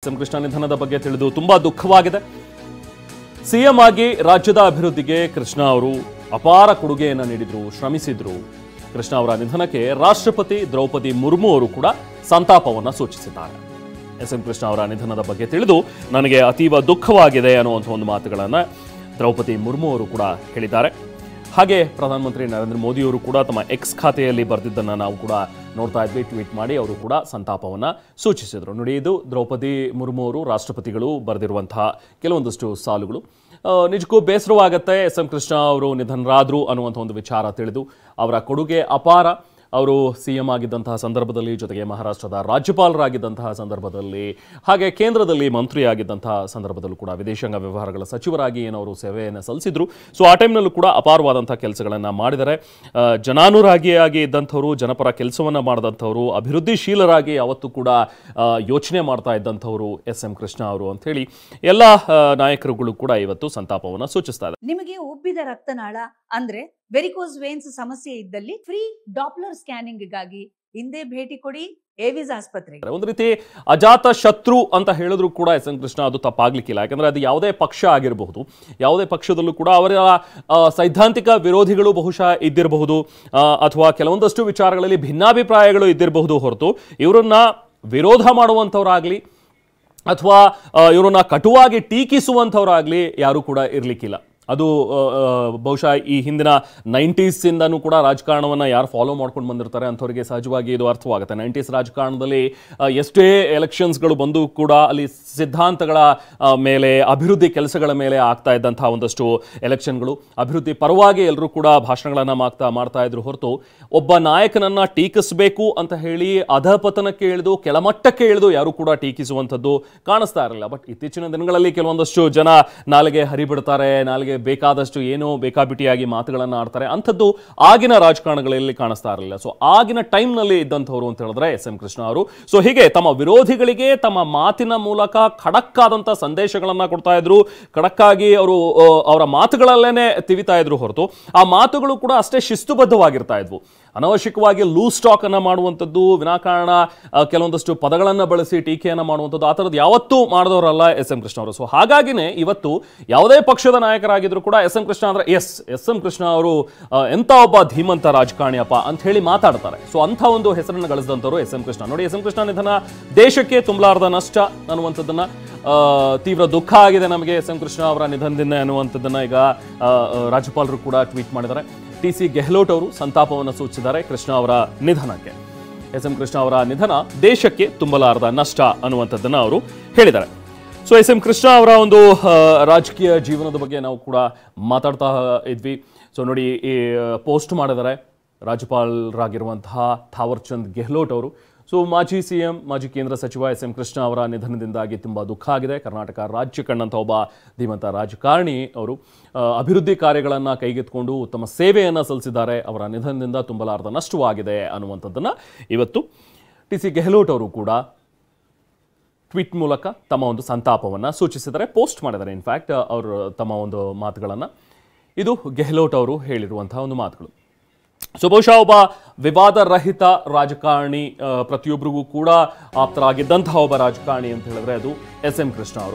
M Krishna ನಿಧನದ ಬಗ್ಗೆ ತಿಳಿದು ತುಂಬಾ ದುಃಖವಾಗಿದೆ. ಸಿಎಂ ಆಗಿ ರಾಜ್ಯದ ಅಭಿವೃದ್ಧಿಗೆ ಕೃಷ್ಣ ಅವರು ಅಪಾರ ಕೊಡುಗೆಯನ್ನು ನೀಡಿದ್ರು, ಶ್ರಮಿಸಿದ್ರು. ಕೃಷ್ಣ ಅವರ ನಿಧನಕ್ಕೆ ರಾಷ್ಟ್ರಪತಿ ದ್ರೌಪದಿ ಮುರ್ಮು ಅವರು ಕೂಡ ಸಂತಾಪವನ್ನು ಸೂಚಿಸಿದ್ದಾರೆ. ಎಂ ಕೃಷ್ಣ ಅವರ ನಿಧನದ ಬಗ್ಗೆ ತಿಳಿದು ನನಗೆ ಅತೀವ ದುಃಖವಾಗಿದೆ ಅನ್ನುವಂಥ ಒಂದು ಮಾತುಗಳನ್ನು ದ್ರೌಪದಿ ಮುರ್ಮು ಅವರು ಕೂಡ ಹೇಳಿದ್ದಾರೆ. ಹಾಗೆ ಪ್ರಧಾನಮಂತ್ರಿ ನರೇಂದ್ರ ಮೋದಿ ಅವರು ಕೂಡ ತಮ್ಮ ಎಕ್ಸ್ ಖಾತೆಯಲ್ಲಿ ಬರೆದಿದ್ದನ್ನು ನಾವು ಕೂಡ ನೋಡ್ತಾ ಇದ್ವಿ. ಟ್ವೀಟ್ ಮಾಡಿ ಅವರು ಕೂಡ ಸಂತಾಪವನ್ನು ಸೂಚಿಸಿದರು. ನೋಡಿ, ಇದು ದ್ರೌಪದಿ ಮುರ್ಮು ಅವರು ರಾಷ್ಟ್ರಪತಿಗಳು ಬರೆದಿರುವಂತಹ ಕೆಲವೊಂದಷ್ಟು ಸಾಲುಗಳು. ನಿಜಕ್ಕೂ ಬೇಸರವಾಗುತ್ತೆ. ಎಂ ಕೃಷ್ಣ ಅವರು ನಿಧನರಾದರು ಅನ್ನುವಂಥ ಒಂದು ವಿಚಾರ ತಿಳಿದು. ಅವರ ಕೊಡುಗೆ ಅಪಾರ. ಅವರು ಸಿಎಂ ಆಗಿದ್ದಂತಹ ಸಂದರ್ಭದಲ್ಲಿ, ಜೊತೆಗೆ ಮಹಾರಾಷ್ಟ್ರದ ರಾಜ್ಯಪಾಲರಾಗಿದ್ದಂತಹ ಸಂದರ್ಭದಲ್ಲಿ, ಹಾಗೆ ಕೇಂದ್ರದಲ್ಲಿ ಮಂತ್ರಿಯಾಗಿದ್ದಂತಹ ಸಂದರ್ಭದಲ್ಲೂ ಕೂಡ ವಿದೇಶಾಂಗ ವ್ಯವಹಾರಗಳ ಸಚಿವರಾಗಿ ಏನವರು ಸೇವೆಯನ್ನು ಸಲ್ಲಿಸಿದ್ರು. ಸೊ ಆ ಟೈಮ್ನಲ್ಲೂ ಕೂಡ ಅಪಾರವಾದಂಥ ಕೆಲಸಗಳನ್ನು ಮಾಡಿದ್ದಾರೆ. ಜನಾನುರಾಗಿಯಾಗಿ ಇದ್ದಂಥವರು, ಜನಪರ ಕೆಲಸವನ್ನು ಮಾಡಿದಂಥವರು, ಅಭಿವೃದ್ಧಿಶೀಲರಾಗಿ ಯಾವತ್ತೂ ಕೂಡ ಯೋಚನೆ ಮಾಡ್ತಾ ಇದ್ದಂಥವರು ಎಂ ಕೃಷ್ಣ ಅವರು ಅಂಥೇಳಿ ಎಲ್ಲ ನಾಯಕರುಗಳು ಕೂಡ ಇವತ್ತು ಸಂತಾಪವನ್ನು ಸೂಚಿಸ್ತಾ ಇದ್ದಾರೆ. ನಿಮಗೆ ಉಬ್ಬಿದ ರಕ್ತನಾಳ ಅಂದ್ರೆ ವೆರಿಕೋಸ್ ವೇನ್ಸ್ ಸಮಸ್ಯೆ ಇದ್ದಲ್ಲಿ ಫ್ರೀ ಡಾಪ್ಲರ್ ಸ್ಕ್ಯಾನಿಂಗ್ ಗಾಗಿ ಹಿಂದೆ ಭೇಟಿ ಕೊಡಿ ಏವಿಸ್ ಆಸ್ಪತ್ರೆಗೆ. ಒಂದು ರೀತಿ ಅಜಾತ ಶತ್ರು ಅಂತ ಹೇಳಿದ್ರು ಕೂಡ ಎಂ ಕೃಷ್ಣ ಅದು ತಪ್ಪಾಗ್ಲಿಕ್ಕಿಲ್ಲ. ಯಾಕಂದ್ರೆ ಅದು ಯಾವುದೇ ಪಕ್ಷ ಆಗಿರಬಹುದು, ಯಾವುದೇ ಪಕ್ಷದಲ್ಲೂ ಕೂಡ ಅವರ ಸೈದ್ಧಾಂತಿಕ ವಿರೋಧಿಗಳು ಬಹುಶಃ ಇದ್ದಿರಬಹುದು, ಅಥವಾ ಕೆಲವೊಂದಷ್ಟು ವಿಚಾರಗಳಲ್ಲಿ ಭಿನ್ನಾಭಿಪ್ರಾಯಗಳು ಇದ್ದಿರಬಹುದು. ಹೊರತು ಇವರನ್ನ ವಿರೋಧ ಮಾಡುವಂಥವ್ರಾಗ್ಲಿ ಅಥವಾ ಇವರನ್ನ ಕಟುವಾಗಿ ಟೀಕಿಸುವಂಥವ್ರಾಗ್ಲಿ ಯಾರೂ ಕೂಡ ಇರಲಿಕ್ಕಿಲ್ಲ. ಅದು ಬಹುಶಃ ಈ ಹಿಂದಿನ 90s ಕೂಡ ರಾಜಕಾರಣವನ್ನು ಯಾರು ಫಾಲೋ ಮಾಡ್ಕೊಂಡು ಬಂದಿರ್ತಾರೆ ಅಂಥವ್ರಿಗೆ ಸಹಜವಾಗಿ ಇದು ಅರ್ಥವಾಗುತ್ತೆ. 90s ರಾಜಕಾರಣದಲ್ಲಿ ಎಷ್ಟೇ ಎಲೆಕ್ಷನ್ಸ್ಗಳು ಬಂದು ಕೂಡ ಅಲ್ಲಿ ಸಿದ್ಧಾಂತಗಳ ಮೇಲೆ, ಅಭಿವೃದ್ಧಿ ಕೆಲಸಗಳ ಮೇಲೆ ಆಗ್ತಾ ಇದ್ದಂಥ ಒಂದಷ್ಟು ಎಲೆಕ್ಷನ್ಗಳು, ಅಭಿವೃದ್ಧಿ ಪರವಾಗಿ ಎಲ್ಲರೂ ಕೂಡ ಭಾಷಣಗಳನ್ನು ಮಾಡ್ತಾ ಇದ್ರು. ಹೊರತು ಒಬ್ಬ ನಾಯಕನನ್ನು ಟೀಕಿಸಬೇಕು ಅಂತ ಹೇಳಿ ಅಧಪತನಕ್ಕೆ ಇಳಿದು, ಕೆಳಮಟ್ಟಕ್ಕೆ ಇಳಿದು ಯಾರು ಕೂಡ ಟೀಕಿಸುವಂಥದ್ದು ಕಾಣಿಸ್ತಾ ಇರಲಿಲ್ಲ. ಬಟ್ ಇತ್ತೀಚಿನ ದಿನಗಳಲ್ಲಿ ಕೆಲವೊಂದಷ್ಟು ಜನ ನಾಲಿಗೆ ಹರಿಬಿಡ್ತಾರೆ, ನಾಲಿಗೆ ಬೇಕಾದಷ್ಟು ಏನೋ ಬೇಕಾಬಿಟ್ಟಿಯಾಗಿ ಮಾತುಗಳನ್ನು ಆಡ್ತಾರೆ. ಅಂಥದ್ದು ಆಗಿನ ರಾಜಕಾರಣಗಳಲ್ಲಿ ಕಾಣಿಸ್ತಾ ಇರಲಿಲ್ಲ. ಸೊ ಆಗಿನ ಟೈಮ್ನಲ್ಲಿ ಇದ್ದಂಥವ್ರು ಅಂತ ಹೇಳಿದ್ರೆ ಎಂ ಕೃಷ್ಣ ಅವರು. ಸೊ ಹೀಗೆ ತಮ್ಮ ವಿರೋಧಿಗಳಿಗೆ ತಮ್ಮ ಮಾತಿನ ಮೂಲಕ ಖಡಕ್ ಆದಂಥ ಸಂದೇಶಗಳನ್ನು ಕೊಡ್ತಾ ಇದ್ರು. ಖಡಕ್ಕಾಗಿ ಅವರು ಅವರ ಮಾತುಗಳಲ್ಲೇನೆ ತಿವಿತಾ ಇದ್ರು. ಹೊರತು ಆ ಮಾತುಗಳು ಕೂಡ ಅಷ್ಟೇ ಶಿಸ್ತುಬದ್ಧವಾಗಿರ್ತಾ ಇದ್ವು. ಅನವಶ್ಯಕವಾಗಿ ಲೂಸ್ ಟಾಕ್ ಅನ್ನ ಮಾಡುವಂಥದ್ದು, ವಿನಾಕಾರಣ ಕೆಲವೊಂದಷ್ಟು ಪದಗಳನ್ನು ಬಳಸಿ ಟೀಕೆಯನ್ನು ಮಾಡುವಂಥದ್ದು, ಆ ಥರದ್ದು ಯಾವತ್ತೂ ಮಾಡಿದವರಲ್ಲ ಎಂ ಕೃಷ್ಣ ಅವರು. ಸೊ ಹಾಗಾಗಿನೇ ಇವತ್ತು ಯಾವುದೇ ಪಕ್ಷದ ನಾಯಕರಾಗಿದ್ರು ಕೂಡ ಎಂ ಕೃಷ್ಣ ಅಂದ್ರೆ ಎಂ ಕೃಷ್ಣ ಅವರು ಎಂಥ ಒಬ್ಬ ಧೀಮಂತ ರಾಜಕಾರಣಿಯಪ್ಪ ಅಂತ ಹೇಳಿ ಮಾತಾಡ್ತಾರೆ. ಸೊ ಅಂಥ ಒಂದು ಹೆಸರನ್ನು ಗಳಿಸಿದಂಥವ್ರು ಎಂ ಕೃಷ್ಣ. ನೋಡಿ, ಎಂ ಕೃಷ್ಣ ನಿಧನ ದೇಶಕ್ಕೆ ತುಂಬಲಾರದ ನಷ್ಟ ಅನ್ನುವಂಥದ್ದನ್ನ, ತೀವ್ರ ದುಃಖ ಆಗಿದೆ ನಮಗೆ ಎಂ ಕೃಷ್ಣ ಅವರ ನಿಧನದಿಂದ ಅನ್ನುವಂಥದ್ದನ್ನ ಈಗ ರಾಜ್ಯಪಾಲರು ಕೂಡ ಟ್ವೀಟ್ ಮಾಡಿದ್ದಾರೆ. ಟಿ.ಸಿ. ಗೆಹ್ಲೋಟ್ ಅವರು ಸಂತಾಪವನ್ನು ಸೂಚಿಸಿದ್ದಾರೆ ಕೃಷ್ಣ ಅವರ ನಿಧನಕ್ಕೆ. ಎಂ ಕೃಷ್ಣ ಅವರ ನಿಧನ ದೇಶಕ್ಕೆ ತುಂಬಲಾರದ ನಷ್ಟ ಅನ್ನುವಂಥದ್ದನ್ನು ಅವರು ಹೇಳಿದ್ದಾರೆ. ಸೊ ಎಂ ಕೃಷ್ಣ ಅವರ ಒಂದು ರಾಜಕೀಯ ಜೀವನದ ಬಗ್ಗೆ ನಾವು ಕೂಡ ಮಾತಾಡ್ತಾ ಇದ್ವಿ. ಸೊ ನೋಡಿ, ಈ ಪೋಸ್ಟ್ ಮಾಡಿದ್ದಾರೆ ರಾಜ್ಯಪಾಲರಾಗಿರುವಂತಹ ಥಾವರ್ ಚಂದ್ ಗೆಹ್ಲೋಟ್ ಅವರು. ಸೊ ಮಾಜಿ ಸಿಎಂ, ಮಾಜಿ ಕೇಂದ್ರ ಸಚಿವ ಎಂ ಕೃಷ್ಣ ಅವರ ನಿಧನದಿಂದಾಗಿ ತುಂಬ ದುಃಖ ಆಗಿದೆ. ಕರ್ನಾಟಕ ರಾಜ್ಯ ಕಂಡಂಥ ಒಬ್ಬ ಧೀಮಂತ ರಾಜಕಾರಣಿ ಅವರು. ಅಭಿವೃದ್ಧಿ ಕಾರ್ಯಗಳನ್ನು ಕೈಗೆತ್ತಿಕೊಂಡು ಉತ್ತಮ ಸೇವೆಯನ್ನು ಸಲ್ಲಿಸಿದ್ದಾರೆ. ಅವರ ನಿಧನದಿಂದ ತುಂಬಲಾರದ ನಷ್ಟವಾಗಿದೆ ಅನ್ನುವಂಥದ್ದನ್ನು ಇವತ್ತು ಟಿ.ಸಿ. ಗೆಹ್ಲೋಟ್ ಅವರು ಕೂಡ ಟ್ವೀಟ್ ಮೂಲಕ ತಮ್ಮ ಒಂದು ಸಂತಾಪವನ್ನು ಸೂಚಿಸಿದ್ದಾರೆ, ಪೋಸ್ಟ್ ಮಾಡಿದ್ದಾರೆ. ಇನ್ಫ್ಯಾಕ್ಟ್ ಅವರು ತಮ್ಮ ಒಂದು ಮಾತುಗಳನ್ನು, ಇದು ಗೆಹ್ಲೋಟ್ ಅವರು ಹೇಳಿರುವಂತಹ ಒಂದು ಮಾತುಗಳು. ಸೊ ಬಹುಶಃ ಒಬ್ಬ ವಿವಾದ ರಹಿತ ರಾಜಕಾರಣಿ, ಪ್ರತಿಯೊಬ್ಬರಿಗೂ ಕೂಡ ಆಪ್ತರಾಗಿದ್ದಂತಹ ಒಬ್ಬ ರಾಜಕಾರಣಿ ಅಂತ ಹೇಳಿದ್ರೆ ಅದು ಎಂ ಕೃಷ್ಣ ಅವರು.